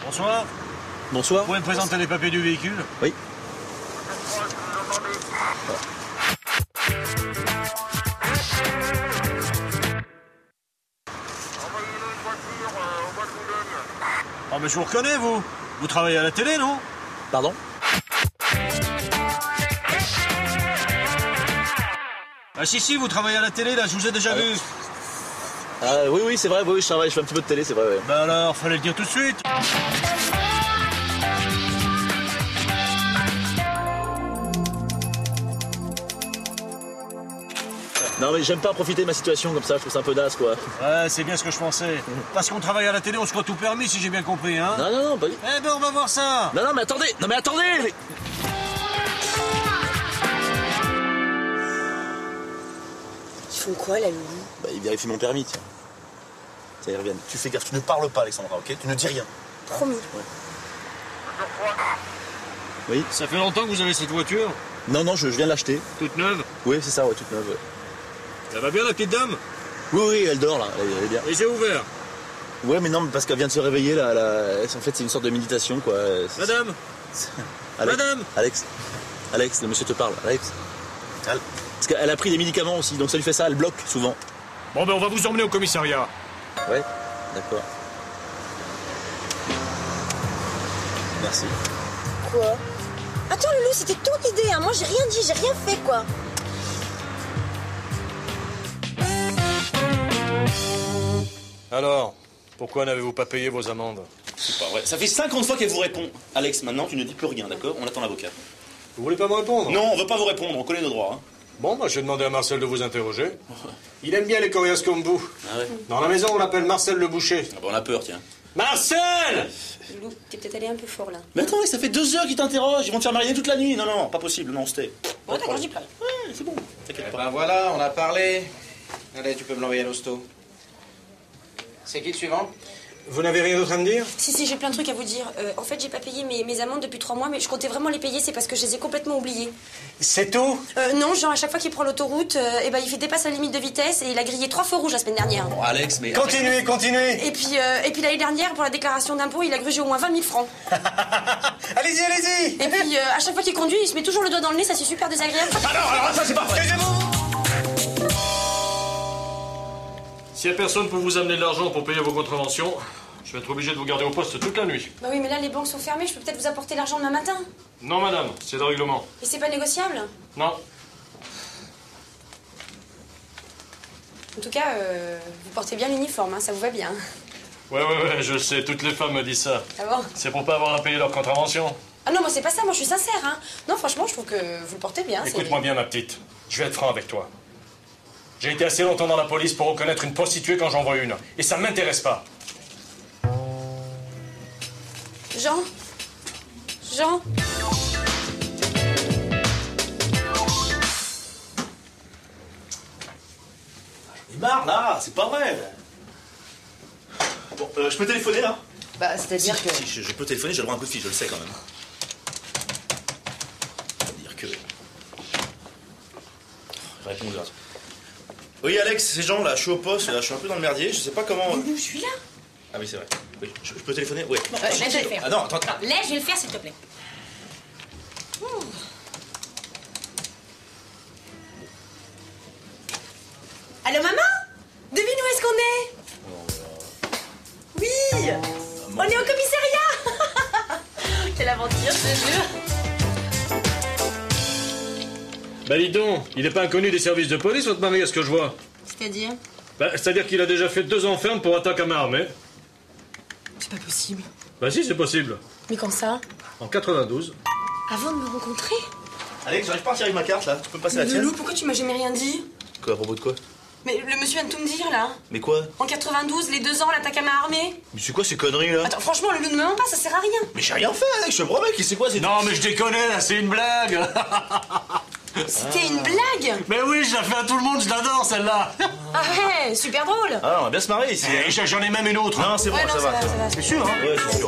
Bonsoir. Bonsoir. Vous pouvez me présenter les papiers du véhicule? Oui. Ah mais je vous reconnais, vous. Vous travaillez à la télé, non? Pardon? Ah si, vous travaillez à la télé, là, je vous ai déjà vu. Ah oui, oui, c'est vrai, oui, je travaille, je fais un petit peu de télé, c'est vrai, ouais. Bah alors, fallait le dire tout de suite. Non mais j'aime pas profiter de ma situation comme ça, je trouve ça un peu naze, quoi. Ouais, c'est bien ce que je pensais. Parce qu'on travaille à la télé, on se croit tout permis, si j'ai bien compris, hein? Non, non, non, pas du... Eh ben, on va voir ça. Non, non, mais attendez! Non, mais attendez! Ils font quoi, là, Louis? Bah, ils vérifient mon permis, tiens. Tiens, ils reviennent. Tu fais gaffe, tu ne parles pas, Alexandra, ok? Tu ne dis rien. Promis. Ouais. Oui? Ça fait longtemps que vous avez cette voiture? Non, non, je viens de l'acheter. Toute neuve? Oui, c'est ça, ouais, toute neuve, ouais. Ça va bien, la petite dame? Oui, oui, elle dort, là, elle est bien. Les yeux ouverts. Ouais, mais non, mais parce qu'elle vient de se réveiller, là, en fait, c'est une sorte de méditation, quoi. Madame? Alex, Madame? Alex, le monsieur te parle, Alex. Parce qu'elle a pris des médicaments aussi, donc ça lui fait ça, elle bloque, souvent. Bon, ben, on va vous emmener au commissariat. Ouais, d'accord. Merci. Quoi? Attends, Loulou, c'était ton idée, hein. Moi, j'ai rien dit, j'ai rien fait, quoi. Alors, pourquoi n'avez-vous pas payé vos amendes? C'est pas vrai. Ça fait 50 fois qu'elle vous répond. Alex, maintenant, tu ne dis plus rien, d'accord? On attend l'avocat. Vous voulez pas me répondre? Non, on veut pas vous répondre, on connaît nos droits. Hein. Bon, bah, je vais demander à Marcel de vous interroger. Il aime bien les coriaces comme vous. Ah ouais? Dans la maison, on l'appelle Marcel le boucher. Ah bah, on a peur, tiens. Marcel! Loulou, t'es peut-être allé un peu fort, là. Mais attends, ça fait 2 heures qu'ils t'interrogent. Ils vont te faire mariner toute la nuit. Non, non, pas possible. Non, c'était. Bon, d'accord, j'y pas. Ouais, c'est bon. T'inquiète pas. Ben voilà, on a parlé. Allez, tu peux me l'envoyer à l'hosto. C'est qui le suivant? Vous n'avez rien d'autre à me dire? Si, j'ai plein de trucs à vous dire. En fait, j'ai pas payé mes amendes depuis 3 mois, mais je comptais vraiment les payer, c'est parce que je les ai complètement oubliées. C'est tout? Non, genre, à chaque fois qu'il prend l'autoroute, il fait dépasse la limite de vitesse et il a grillé 3 feux rouges la semaine dernière. Bon, Alex, mais. Continuez. Et puis l'année dernière, pour la déclaration d'impôt, il a grugé au moins 20 000 francs. Allez-y. Et puis, à chaque fois qu'il conduit, il se met toujours le doigt dans le nez, ça c'est super désagréable. Alors, ça, c'est pas vrai. S'il y a personne pour vous amener de l'argent pour payer vos contraventions, je vais être obligé de vous garder au poste toute la nuit. Bah oui, mais là, les banques sont fermées, je peux peut-être vous apporter l'argent demain matin. Non, madame, c'est le règlement. Et c'est pas négociable? Non. En tout cas, vous portez bien l'uniforme, hein, ça vous va bien. Ouais, je sais, toutes les femmes me disent ça. Ah bon? C'est pour pas avoir à payer leur contravention. Ah non, moi c'est pas ça, moi je suis sincère, hein. Non, franchement, je trouve que vous le portez bien. Écoute-moi bien, ma petite. Je vais être franc avec toi. J'ai été assez longtemps dans la police pour reconnaître une prostituée quand j'en vois une. Et ça m'intéresse pas. Jean? Il marre, là, c'est pas vrai. Bon, je peux téléphoner, là? Bah, c'est-à-dire que... Si, je peux téléphoner, j'ai le droit à un coup de fil, je le sais quand même. C'est-à-dire que. Réponds, grâce. Oui, Alex, c'est Jean, là, je suis au poste, là, je suis un peu dans le merdier, je sais pas comment. Loulou, je suis là. Ah oui, c'est vrai. Oui, je peux téléphoner? Ouais. Non, Laisse, je vais le faire. Ah non, attends. Laisse, je vais le faire, s'il te plaît. Allô, maman? Devine où est-ce qu'on est? Oui! On est au commissariat! Quelle aventure, je te jure! Bah dis donc, il est pas inconnu des services de police, votre mari, à ce que je vois. C'est-à-dire? Bah, c'est-à-dire qu'il a déjà fait 2 ans ferme pour attaque à main armée. C'est pas possible. Bah si, c'est possible. Mais quand ça? En 92. Avant de me rencontrer? Alex, j'arrive pas à tirer ma carte, là, tu peux passer la tienne? Loulou, pourquoi tu m'as jamais rien dit? Quoi, à propos de quoi? Mais le monsieur vient de tout me dire, là. Mais quoi? En 92, les 2 ans, l'attaque à main armée. Mais c'est quoi ces conneries, là? Attends, franchement, Loulou, ne me mens pas, ça sert à rien. Mais j'ai rien fait, Alex, je te promets, c'est quoi? Non, mais je déconne, là, c'est une blague. C'était une blague? Mais oui, je la fais à tout le monde, je l'adore, celle-là. Ah ouais, super drôle. Ah, on va bien se marrer ici. Et j'en ai même une autre. Non, c'est bon, Ouais, non, ça va. C'est sûr, hein? Ouais, c'est sûr.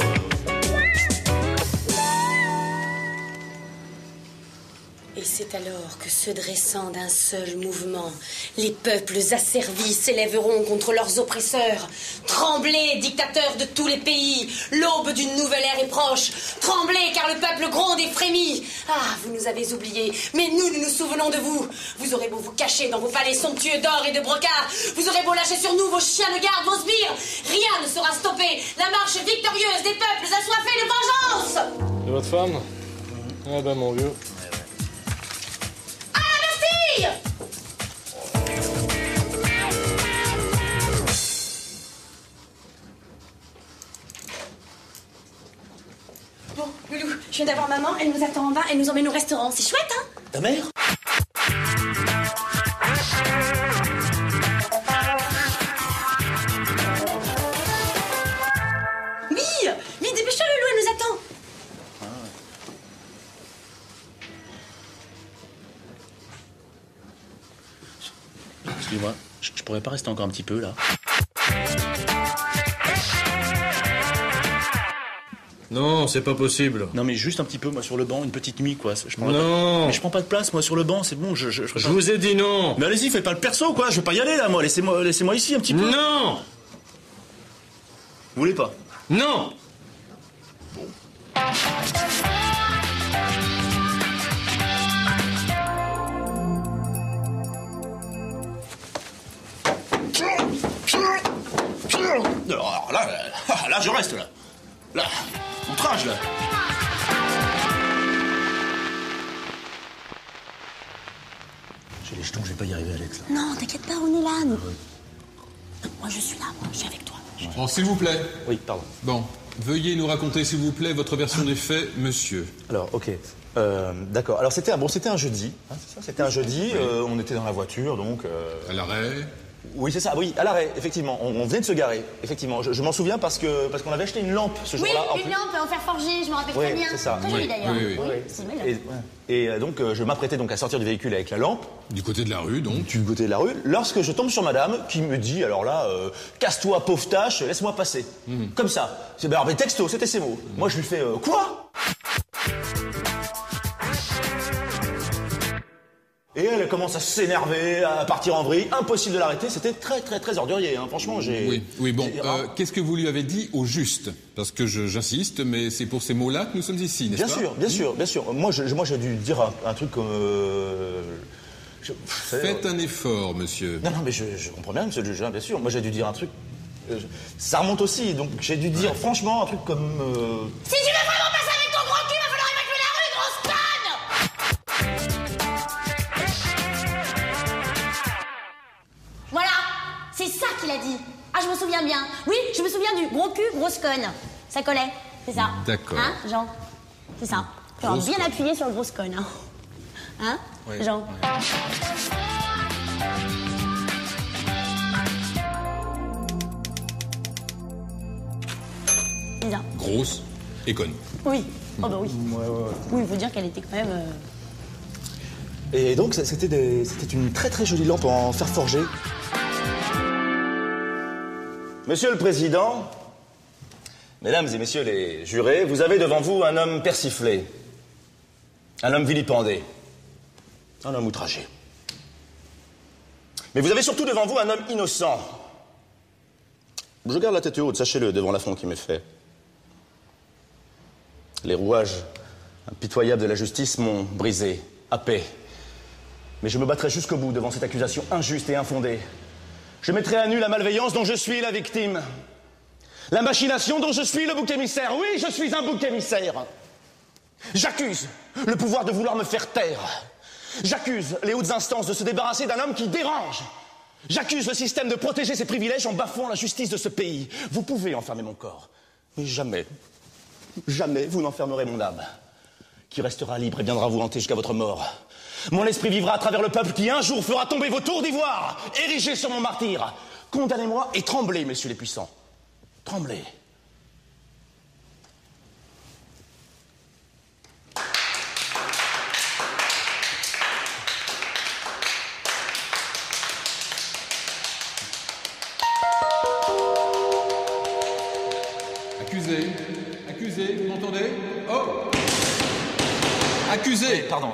Et c'est alors que, se dressant d'un seul mouvement, les peuples asservis s'élèveront contre leurs oppresseurs. Tremblez, dictateurs de tous les pays, l'aube d'une nouvelle ère est proche. Tremblez, car le peuple gronde et frémit. Ah, vous nous avez oubliés, mais nous nous souvenons de vous. Vous aurez beau vous cacher dans vos palais somptueux d'or et de brocart, vous aurez beau lâcher sur nous vos chiens de garde, vos sbires, rien ne saura stopper la marche victorieuse des peuples assoiffés de vengeance. C'est votre femme? Ah ben mon vieux. À la Bastille! Bon, Loulou, je viens d'avoir maman, elle nous attend en bas, elle nous emmène au restaurant. C'est chouette, hein? Ta mère? Oui, dépêche-toi, Loulou, elle nous attend. Excuse-moi, je pourrais pas rester encore un petit peu, là? Non, c'est pas possible. Non, mais juste un petit peu, moi, sur le banc, une petite nuit, quoi. Non. Mais je prends pas de place, moi, sur le banc, c'est bon, je vous ai dit non. Mais allez-y, faites pas le perso, quoi, je vais pas y aller, là, moi, laissez-moi ici, un petit peu. Non. Vous voulez pas? Non. Alors là, je reste, là. Là, outrage, là. J'ai les jetons, je vais pas y arriver, Alex, là. Non, t'inquiète pas, on est là, nous. Moi, je suis là, moi, je suis avec toi. Bon, s'il vous plaît. Oui, pardon. Bon, veuillez nous raconter, s'il vous plaît, votre version des faits, monsieur. Alors, ok. D'accord. Alors, c'était un jeudi. Hein, c'est ça, c'était un jeudi. On était dans la voiture, donc... À l'arrêt. Oui, c'est ça. Oui, à l'arrêt, effectivement. On venait de se garer, effectivement. Je m'en souviens parce qu'on avait acheté une lampe ce Oui, jour-là. une lampe en fer forgé, je me rappelle très bien. C'est ça. Très jolie d'ailleurs. Oui. C'est une belle lampe. Et donc, je m'apprêtais donc à sortir du véhicule avec la lampe, Du côté de la rue, donc. du côté de la rue, lorsque je tombe sur madame qui me dit, alors là, casse-toi, pauvre tâche, laisse-moi passer. Comme ça. Alors, mais texto, c'était ses mots. Moi, je lui fais, quoi? Et elle commence à s'énerver, à partir en vrille. Impossible de l'arrêter. C'était très, très, très ordurier. Hein. Franchement, Oui, bon. Qu'est-ce que vous lui avez dit au juste? Parce que j'insiste, mais c'est pour ces mots-là que nous sommes ici, n'est-ce pas? Bien sûr. Moi, j'ai dû dire un truc comme... Faites un effort, monsieur. Non, mais je comprends bien, monsieur le juge, hein, bien sûr. Moi, j'ai dû dire un truc... ça remonte aussi, donc j'ai dû dire, franchement, un truc comme... Si tu veux vraiment passer avec ton gros cul, va falloir évacuer la rue, grosse conne! Voilà, c'est ça qu'il a dit. Ah, je me souviens bien. Oui, je me souviens du gros cul, grosse conne. Ça collait, c'est ça. D'accord. Hein, Jean? C'est ça. Faut avoir bien appuyé sur le grosse conne, hein. Hein, Oui, Jean? oui. Lisa. Grosse et conne. Oui. Oh bah oui. Oui, il faut dire qu'elle était quand même... Et donc, c'était une très, très jolie lampe en fer forgé. Monsieur le Président, Mesdames et Messieurs les jurés, vous avez devant vous un homme persiflé, un homme vilipendé, un homme outragé. Mais vous avez surtout devant vous un homme innocent. Je garde la tête haute, sachez-le, devant l'affront qui m'est fait. Les rouages impitoyables de la justice m'ont brisé, happé. Mais je me battrai jusqu'au bout devant cette accusation injuste et infondée. Je mettrai à nu la malveillance dont je suis la victime. La machination dont je suis le bouc émissaire. Oui, je suis un bouc émissaire. J'accuse le pouvoir de vouloir me faire taire. J'accuse les hautes instances de se débarrasser d'un homme qui dérange. J'accuse le système de protéger ses privilèges en bafouant la justice de ce pays. Vous pouvez enfermer mon corps, mais jamais, jamais vous n'enfermerez mon âme, qui restera libre et viendra vous hanter jusqu'à votre mort. Mon esprit vivra à travers le peuple qui un jour fera tomber vos tours d'ivoire, érigés sur mon martyre. Condamnez-moi et tremblez, messieurs les puissants. Tremblez. Accusé, vous m'entendez? Oh! Accusé! Pardon,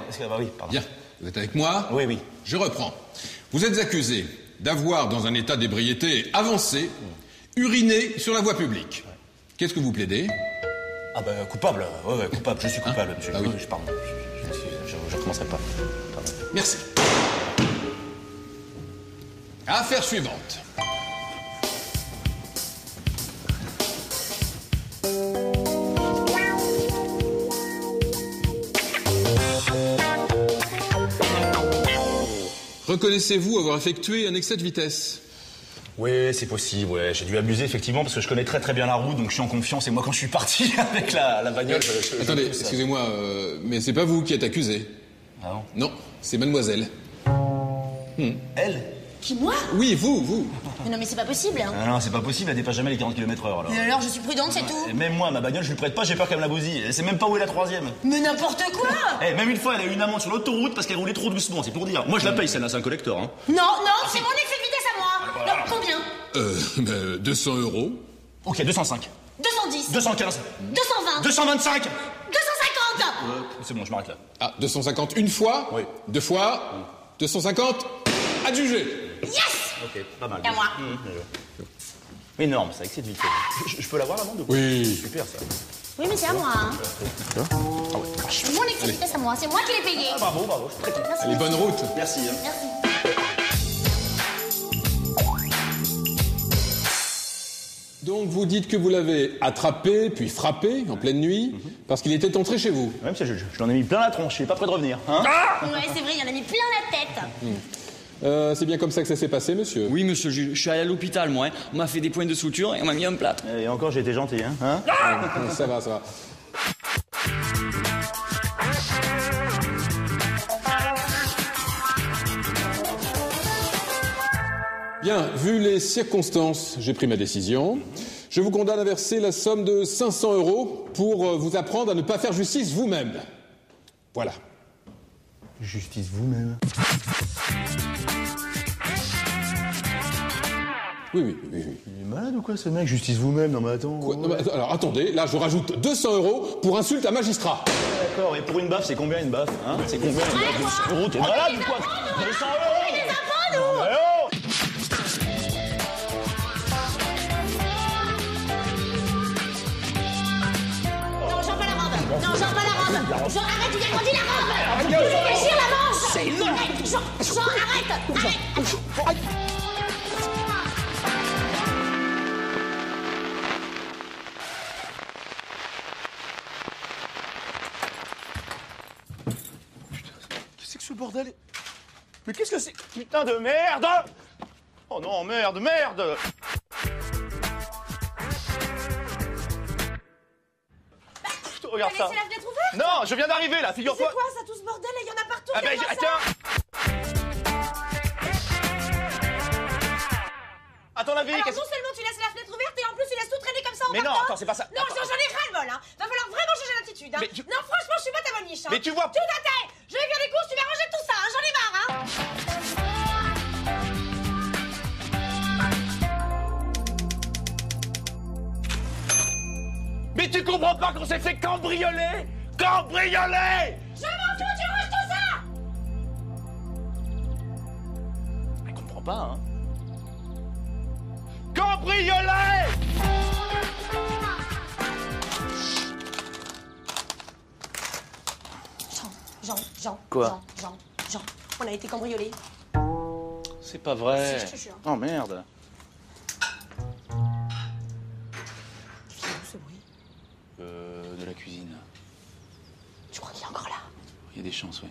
pardon. Bien. Vous êtes avec moi? Oui, oui. Je reprends. Vous êtes accusé d'avoir, dans un état d'ébriété avancé, uriné sur la voie publique. Qu'est-ce que vous plaidez? Ah bah coupable, ouais, coupable, je suis coupable, monsieur. Ah oui. Pardon, je recommencerai pas. Pardon. Merci. Affaire suivante. Reconnaissez-vous avoir effectué un excès de vitesse? Oui, c'est possible, ouais. J'ai dû abuser, effectivement, parce que je connais très très bien la route, donc je suis en confiance. Et moi, quand je suis parti avec la bagnole... Attendez, excusez-moi, mais c'est pas vous qui êtes accusé. Ah non? Non, c'est mademoiselle. Elle? Qui, moi? Oui, vous. Mais non, mais c'est pas possible. Hein. Ah non, c'est pas possible, elle dépasse jamais les 40 km/h, alors. Et alors, je suis prudente, c'est tout. Et même moi, ma bagnole, je lui prête pas, j'ai peur qu'elle me la bousille. Elle sait même pas où est la troisième. Mais n'importe quoi. Eh, même une fois, elle a eu une amende sur l'autoroute parce qu'elle roulait trop doucement, c'est pour dire. Moi, je la paye, celle-là, c'est un collector, hein. Non, c'est mon excès de vitesse à moi. Non, combien? 200 €. Ok, 205. 210. 215. 220. 225. 250. C'est bon, je m'arrête là. Ah, 250 une fois? Oui. 2 fois? 250? Adjugé. Yes. Ok, pas mal. Et à moi. Énorme, ça, excès de vitesse. Je peux l'avoir l'amende? Oui. Super, ça. Oui, mais c'est à moi. Hein. Ah ouais. Mon excès de vitesse à moi. C'est moi qui l'ai payé. Bravo, je suis très content. Merci. Allez, bonne route. Merci. Hein. Merci. Donc vous dites que vous l'avez attrapé, puis frappé en pleine nuit, parce qu'il était entré chez vous. Ouais, monsieur le juge, je l'en ai mis plein la tronche, il est pas prêt de revenir. Hein? Ouais, c'est vrai, il y en a mis plein la tête. C'est bien comme ça que ça s'est passé, monsieur? Oui, monsieur le juge, je suis allé à l'hôpital, moi. Hein. On m'a fait des points de suture et on m'a mis un plâtre. Et encore, j'ai été gentil, hein? Ça va. Bien, vu les circonstances, j'ai pris ma décision. Je vous condamne à verser la somme de 500 € pour vous apprendre à ne pas faire justice vous-même. Voilà. Justice vous-même. Oui. Il est malade ou quoi, ce mec? Justice vous-même, non mais attends. Quoi non, mais, alors attendez, là je rajoute 200 € pour insulte à magistrat. D'accord, et pour une baffe, c'est combien une baffe? Hein? C'est combien une baffe? 200 €, t'es malade ou quoi? 200 €! Des impôts, nous. Eh oh! Non, j'en pas la robe. Non, j'en pas la robe. Jean, arrête, il a grandi la robe. Tu me fais déchirer la manche. C'est énorme. Jean, arrête. Qu'est-ce que ce bordel? Mais qu'est-ce que c'est? Putain de merde! Oh non, merde! Putain, regarde ça! T'as laissé la fenêtre ouverte? Non, je viens d'arriver là, figure-toi! C'est quoi ça, tout ce bordel? Il y en a partout. Ah ben, regarde ça. tiens! À ton avis, Alors, qu'est-ce non seulement tu laisses la fenêtre ouverte et en plus tu laisses tout traîner comme ça en Mais non, partant. attends, c'est pas ça. Non, Attends. j'en ai ras-le-bol, hein. Va falloir vraiment changer d'attitude, hein. Mais tu- Non, franchement, je suis pas ta bonne niche, hein. Mais tu vois- Tout à fait. Je vais faire des courses, tu vas ranger tout ça, hein. J'en ai marre, hein. Mais tu comprends pas qu'on s'est fait cambrioler? Cambrioler! Je m'en fous, tu ranges tout ça. Elle comprend pas, hein? Cambrioler! Jean. Quoi? Jean. On a été cambriolés. C'est pas vrai. Si, je te jure. Oh merde. Ce bruit. De la cuisine. Tu crois qu'il est encore là? Il y a des chances, oui.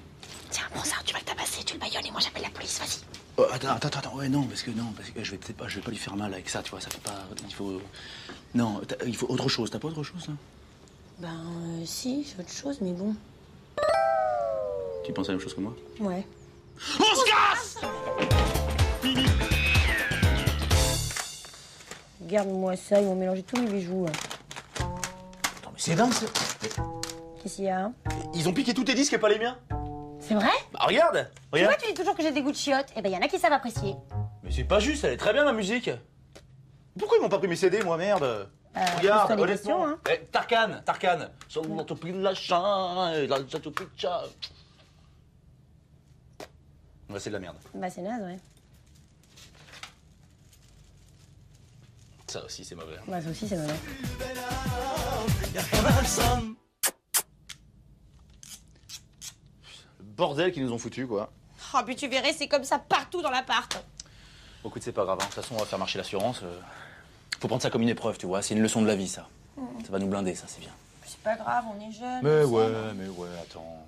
Tiens, prends ça, tu vas le tabasser, tu le baïonnes et moi j'appelle la police, vas-y. Oh, attends, ouais, non, parce que je vais peut-être pas, je vais pas lui faire mal avec ça, tu vois, ça fait pas, il faut, non, il faut autre chose, t'as pas autre chose, là? Si, j'ai autre chose, mais bon. Tu penses à la même chose que moi? Ouais. On se casse! Garde-moi ça, ils vont mélanger tous mes bijoux. Attends, mais c'est dingue, ça. Qu'est-ce qu'il y a? Ils ont piqué tous tes disques et pas les miens? C'est vrai? Bah regarde! Tu vois, tu dis toujours que j'ai des goûts de chiottes. Eh ben, y en a qui savent apprécier. Mais c'est pas juste, elle est très bien, ma musique. Pourquoi ils m'ont pas pris mes CD, moi, merde? Regarde, pose-toi des honnêtement. questions, hein. Eh, Tarkan. Sur la topi de la chat, la topi de chat. Ouais, c'est de la merde. Bah c'est naze, ouais. Ça aussi, c'est mauvais. Bah ça aussi, c'est mauvais. Le bordel qu'ils nous ont foutu, quoi. Oh, puis tu verrais, c'est comme ça partout dans l'appart. Bon, écoute, c'est pas grave. Hein. De toute façon, on va faire marcher l'assurance. Faut prendre ça comme une épreuve, tu vois. C'est une leçon de la vie, ça. Ça va nous blinder, ça, c'est bien. C'est pas grave, on est jeunes. Mais ouais, attends.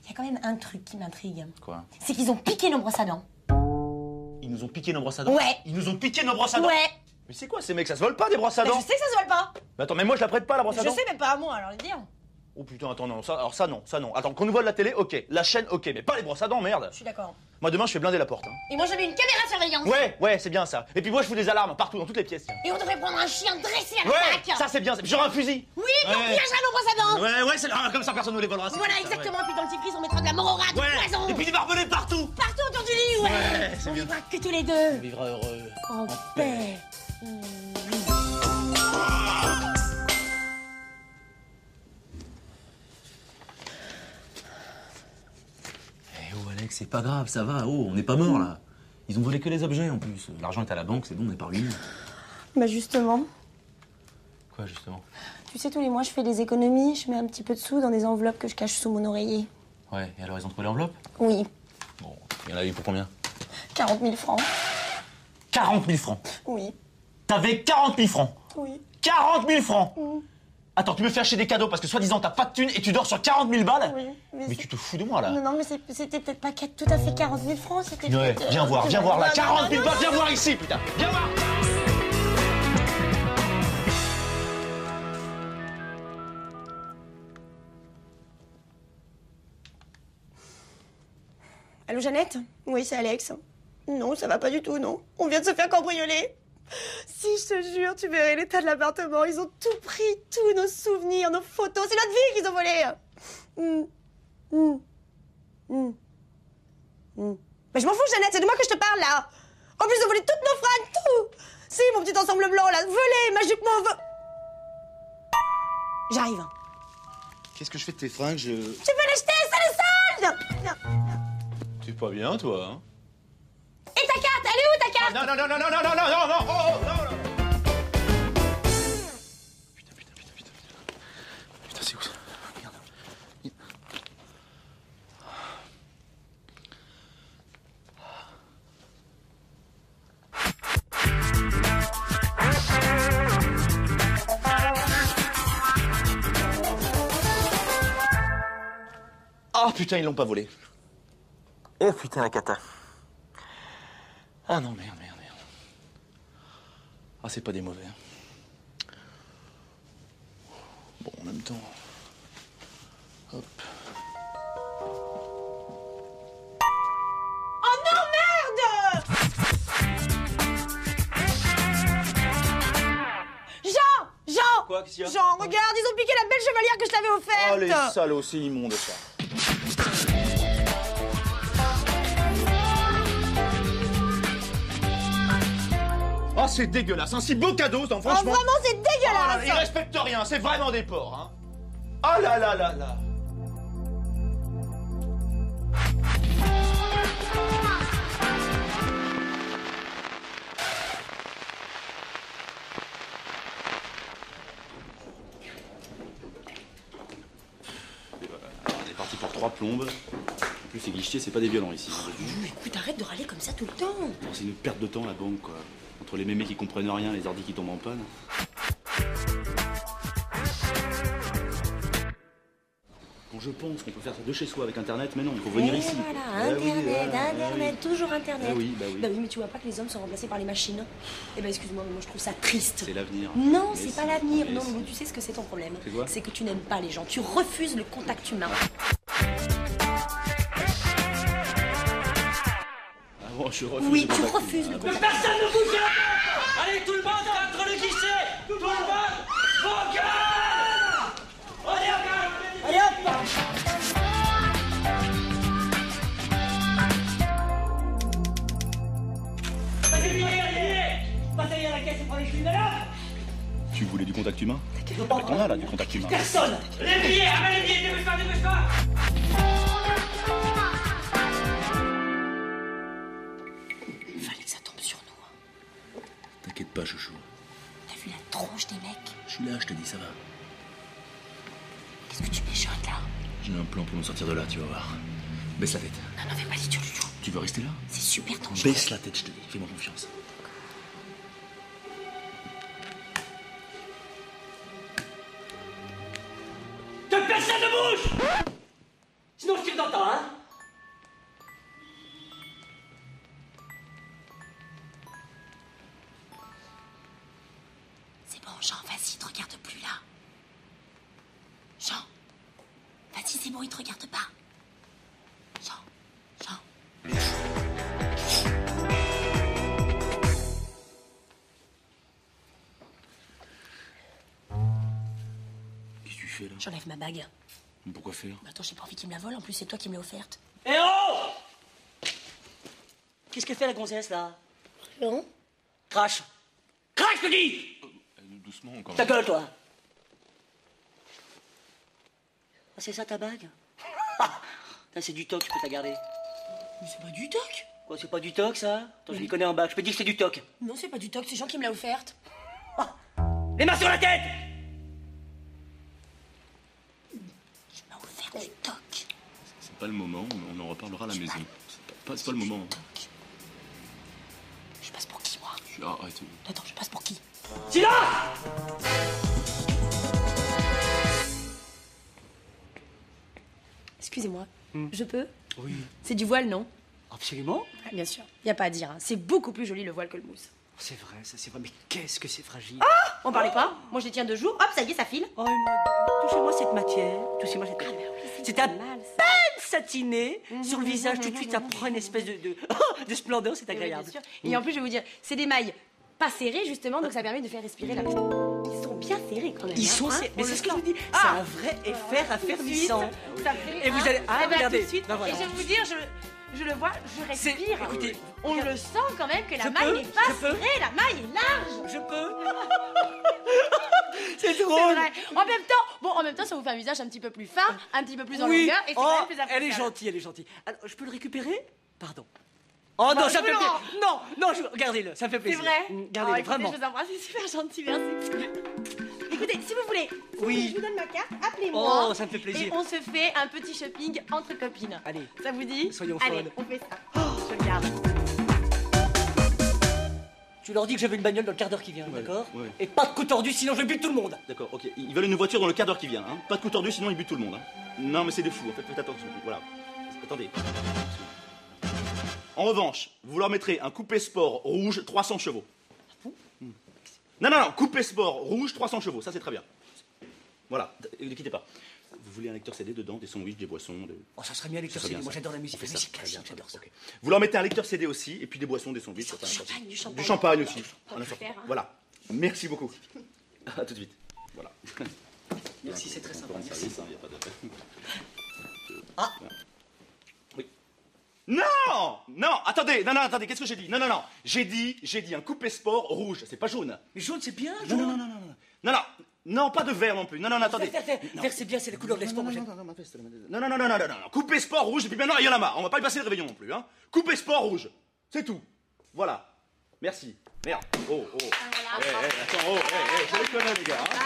Il y a quand même un truc qui m'intrigue. Quoi? C'est qu'ils ont piqué nos brosses à dents. Ils nous ont piqué nos brosses à dents? Ouais. Ils nous ont piqué nos brosses à dents? Ouais. Mais c'est quoi ces mecs? Ça se vole pas des brosses à Bah, dents? je sais que ça se vole pas. Mais attends, mais moi je la prête pas la brosse à Je dents? sais, mais pas à moi, alors le dire. Oh putain, attends, non, ça, alors ça non. Attends, qu'on nous vole la télé, ok. La chaîne, ok, mais pas les brosses à dents, merde. Je suis d'accord. Moi demain je fais blinder la porte. Hein. Et moi j'avais une caméra de surveillance. Ouais, c'est bien ça. Et puis moi je fous des alarmes partout, dans toutes les pièces. Tiens. Et on devrait prendre un chien dressé à Ouais, l'attaque. ça c'est bien, genre un fusil. Oui, puis on piégera nos brosses à dents. Ouais, c'est comme ça personne ne les volera. Voilà, comme ça, exactement. Puis dans le petit on mettra de la morora, du poison. Et puis des barbelés partout. Partout autour du lit, ouais. C'est On bien. vivra que tous les deux. On vivra heureux. En paix. Alex, c'est pas grave, ça va. Oh, on n'est pas mort là. Ils ont volé que les objets en plus. L'argent est à la banque, c'est bon, on n'est pas ruiné. Bah justement. Quoi justement? Tu sais, tous les mois, je fais des économies. Je mets un petit peu de sous dans des enveloppes que je cache sous mon oreiller. Ouais, et alors ils ont trouvé l'enveloppe? Oui. Bon, il y en a eu pour combien? 40 000 francs. 40 000 francs? Oui. T'avais 40 000 francs? Oui. 40 000 francs? Attends, tu me fais acheter des cadeaux parce que soi-disant t'as pas de thunes et tu dors sur 40 000 balles? Oui. Mais tu te fous de moi là? Non, mais c'était peut-être pas tout à fait 40 000 francs, c'était... Ouais, viens voir là, 40 000 balles, viens voir ici, putain, viens voir! Allô, Jeannette? Oui, c'est Alex. Non, ça va pas du tout, non. On vient de se faire cambrioler. Si, je te jure, tu verrais l'état de l'appartement. Ils ont tout pris, tous nos souvenirs, nos photos. C'est notre vie qu'ils ont volé. Mais je m'en fous, Jeannette, c'est de moi que je te parle, là. En plus, ils ont volé toutes nos fringues, tout. Si, mon petit ensemble blanc, là, volé, magiquement J'arrive. Qu'est-ce que je fais de tes fringues? Tu peux les jeter, c'est le solde. T'es pas bien, toi, hein? Et ta carte, elle est où, ta carte? Non, oh. Putain, c'est où ça? Regarde. Ah putain, ils l'ont pas volé. Oh putain, la cata. Ah non, merde. Ah, c'est pas des mauvais. Bon, en même temps... Hop. Oh non, merde! Jean! Quoi, qu'est-ce qu'il y a? Jean, regarde, ils ont piqué la belle chevalière que je t'avais offerte! Oh, les salauds, c'est immonde, ça. Oh, c'est dégueulasse, un si beau cadeau, ça, franchement. Oh, vraiment, c'est dégueulasse! Ils respectent rien, c'est vraiment des porcs, hein. Oh là là là là. On est parti pour 3 plombes. En plus, les guichetiers, c'est pas des violents ici. Écoute, arrête de râler comme ça tout le temps. C'est une perte de temps, la banque, quoi. Entre les mémés qui comprennent rien, les ordis qui tombent en panne. Quand je pense qu'on peut faire ça de chez soi avec Internet, mais non, il faut venir ici. Voilà, Internet, toujours Internet. Bah oui. Bah oui, mais tu vois pas que les hommes sont remplacés par les machines? Eh ben, excuse-moi, mais moi je trouve ça triste. C'est l'avenir. Non, Mais c'est si, pas l'avenir. mais Non, si. mais tu sais ce que c'est ton problème? C'est quoi? C'est que tu n'aimes pas les gens. Tu refuses le contact humain. Ah bon, je refuse. Oui, le tu contact refuses humain. le contact. Personne ne bouge là. Allez, tout le monde entre le guichet. Tout le monde vos gueules. Allez, hop. Allez hop! Passez derrière la caisse et prenez les films de là. Tu voulais du contact humain? On a là du contact humain. Personne. Les billets, amène les billets, dépêche-toi. tronche des mecs. Je suis là, je te dis, ça va. Qu'est-ce que tu mijotes là? J'ai un plan pour nous sortir de là, tu vas voir. Baisse la tête. Non, fais pas l'idiot du tout. Tu veux rester là? C'est super dangereux. Baisse la tête, je te dis. Fais-moi confiance. Que personne ne bouge! Sinon je tire dans le temps, hein? C'est bon, Jean, vas-y, te regarde plus là. Jean, vas-y, c'est bon, il te regarde pas. Jean. Qu'est-ce que tu fais là? J'enlève ma bague. Pourquoi faire? Bah attends, j'ai pas envie qu'il me la vole, en plus c'est toi qui me l'as offerte. Eh oh! Qu'est-ce que fait la gonzesse là? Non? Crache! Crache, je te dis! Doucement encore. Ta gueule, toi! Ah, c'est ça ta bague? Ah! C'est du toc, tu peux te la garder. Mais c'est pas du toc. Quoi, c'est pas du toc ça? Attends, je m'y connais en bague, je peux te dire que c'est du toc. Non, c'est pas du toc, c'est Jean qui me l'a offerte. Ah! Les mains sur la tête! Tu m'as offert du toc. C'est pas le moment, on en reparlera à la maison. C'est pas le moment. Je passe pour qui, moi? Arrête. Attends, je passe pour qui? Silence! Excusez-moi, je peux? Oui. C'est du voile, non? Absolument. Ouais, bien sûr, y a pas à dire. Hein. C'est beaucoup plus joli le voile que le mousse. C'est vrai, ça c'est vrai, mais qu'est-ce que c'est fragile. Ah! On parlait pas? Moi je les tiens 2 jours, hop, ça y est, ça file. Oh, touchez-moi cette matière, touchez-moi cette matière. C'est à peine satiné sur le visage, tout de suite ça prend une espèce de splendeur, c'est agréable. Oui, bien sûr. Et en plus, je vais vous dire, c'est des mailles pas serrées justement, donc ça permet de faire respirer la... Ils sont bien serrés quand même. Ils sont serrés, mais c'est ce que je vous dis, c'est un vrai effet raffermissant. Ça fait, Et vous allez, eh ben, regardez. tout de suite. Ben, voilà. Et je vais vous dire, je le vois, je respire. Écoutez, on le sent quand même que la Je maille peux, n'est pas je peux. serrée, la maille est large. Je peux. C'est C'est drôle. vrai. En même temps, ça vous fait un visage un petit peu plus fin, un petit peu plus en Oui. longueur, et c'est Oh, quand même plus elle est appréciable. gentille, elle est gentille. Alors, je peux le récupérer? Pardon. Oh non, Bah, ça me fait non. plaisir. Non, regardez-le, ça me fait C'est plaisir. vrai? Gardez-le, Écoutez, vraiment. je vous embrasse, c'est super gentil, merci. Écoutez, si vous voulez, Oui. je vous donne ma carte, appelez-moi. Oh, ça me fait plaisir. Et on se fait un petit shopping entre copines. Allez. Ça vous dit? Soyons Allez, folles. on fait ça. Je le garde. Tu leur dis que j'avais une bagnole dans le quart d'heure qui vient, Ouais, d'accord? ouais. Et pas de coup tordu, sinon je bute tout le monde. D'accord, ok. Ils veulent une voiture dans le quart d'heure qui vient, hein. Pas de coup tordu, sinon ils butent tout le monde, hein. Non, mais c'est des fous, en fait, faites attention. Voilà. Attendez. En revanche, vous leur mettrez un coupé sport rouge 300 chevaux. Non, coupé sport rouge 300 chevaux, ça c'est très bien. Voilà, ne quittez pas. Vous voulez un lecteur CD dedans, des sandwichs, des boissons, Oh, ça serait bien lecteur Ça serait CD. bien, Moi ça. j'adore la On musique, fait la ça, musique très classique, bien, j'adore ça. ok. Vous leur mettez un lecteur CD aussi, et puis des boissons, des sandwichs. Du champagne, du champagne. Du champagne aussi. Pas Un de instant. faire, hein. Voilà. Merci beaucoup. À tout de suite. Voilà. Merci, c'est très sympa. Encore un Merci. service, hein, y a pas de... Ah, Oui. Non, attendez, qu'est-ce que j'ai dit? Non, j'ai dit un coupé sport rouge, c'est pas jaune. mais jaune c'est bien, Non, jaune. non, pas de vert non plus. Non, attendez. Vert c'est bien, c'est la couleur de l'espoir. moi, j'aime. Non, coupé sport rouge, et puis maintenant, il y en a marre. On va pas y passer le réveillon non plus, hein. Coupé sport rouge, c'est tout. Voilà. Merci. Merde. Oh. Attends, je les connais, les gars. Hein.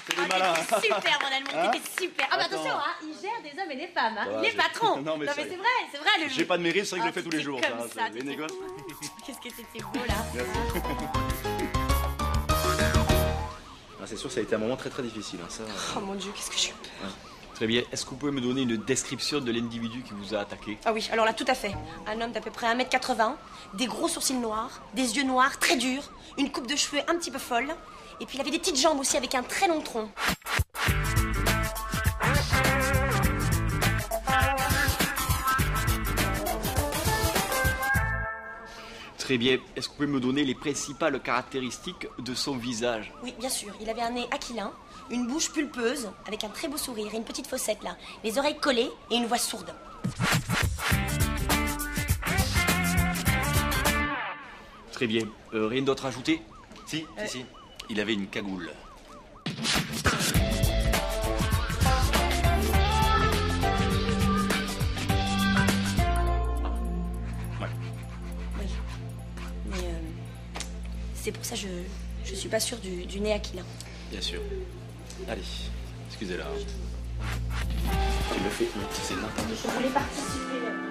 C'est des malins. T'étais super, mon amour, Hein? t'étais super. Ah, bah Attends. attention, hein, il gère des hommes et des femmes, hein. Ça va, Il est j'ai- patron. Non, mais ça- c'est vrai, le J'ai pas de mérite, c'est vrai que je le fais tous les c'est jours. comme ça, Les t'étais négoces. Qu'est-ce que c'était beau, là. Ah, c'est sûr, ça a été un moment très très difficile. Hein, ça. Oh mon Dieu, qu'est-ce que j'ai eu peur. Très bien. Est-ce que vous pouvez me donner une description de l'individu qui vous a attaqué? Ah oui, alors là, tout à fait. Un homme d'à peu près 1m80, des gros sourcils noirs, des yeux noirs très durs, une coupe de cheveux un petit peu folle, et puis il avait des petites jambes aussi avec un très long tronc. Très bien. Est-ce que vous pouvez me donner les principales caractéristiques de son visage? Oui, bien sûr, il avait un nez aquilin, une bouche pulpeuse, avec un très beau sourire et une petite fossette là, les oreilles collées et une voix sourde. Très bien. Rien d'autre à ajouter? Si. Il avait une cagoule. Oui. Mais c'est pour ça que je Je suis pas sûre du nez aquilin. Bien sûr. Allez, excusez-la. Tu me fais honte, c'est n'importe quoi. Je voulais participer.